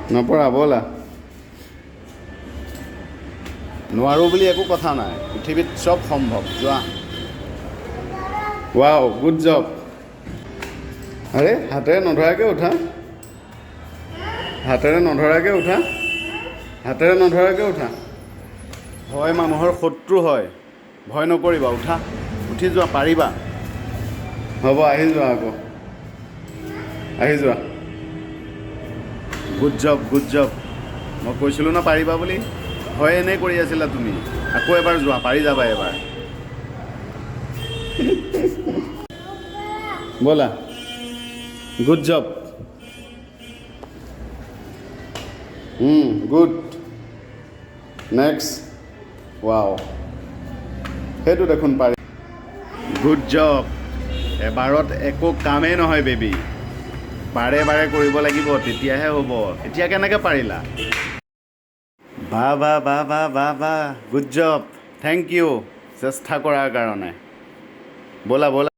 নপৰা ব'লা নোৱাৰোঁ বুলি একো কথা নাই পৃথিৱীত চব সম্ভৱ যোৱা ৱাও গুড জব আৰে হাতেৰে নধৰাকৈ উঠা হাতেৰে নধৰাকৈ উঠা হাতেৰে নধৰাকৈ উঠা ভয় মানুহৰ শত্ৰু হয় ভয় নকৰিবা উঠা উঠি যোৱা পাৰিবা হ'ব আহি যোৱা আকৌ আহি যোৱা গুড জব মই কৈছিলোঁ ন পাৰিবা বুলি ভয় এনেই কৰি আছিলা তুমি আকৌ এবাৰ যোৱা পাৰি যাবা এবাৰ ব'লা good job good next wow সেইটো দেখোন পাৰি গুড জব এবাৰত একো কামেই নহয় বেবী বাৰে বাৰে কৰিব লাগিব তেতিয়াহে হ'ব এতিয়া কেনেকৈ পাৰিলা বা গুড জব থেংক ইউ চেষ্টা কৰাৰ কাৰণে ব'লা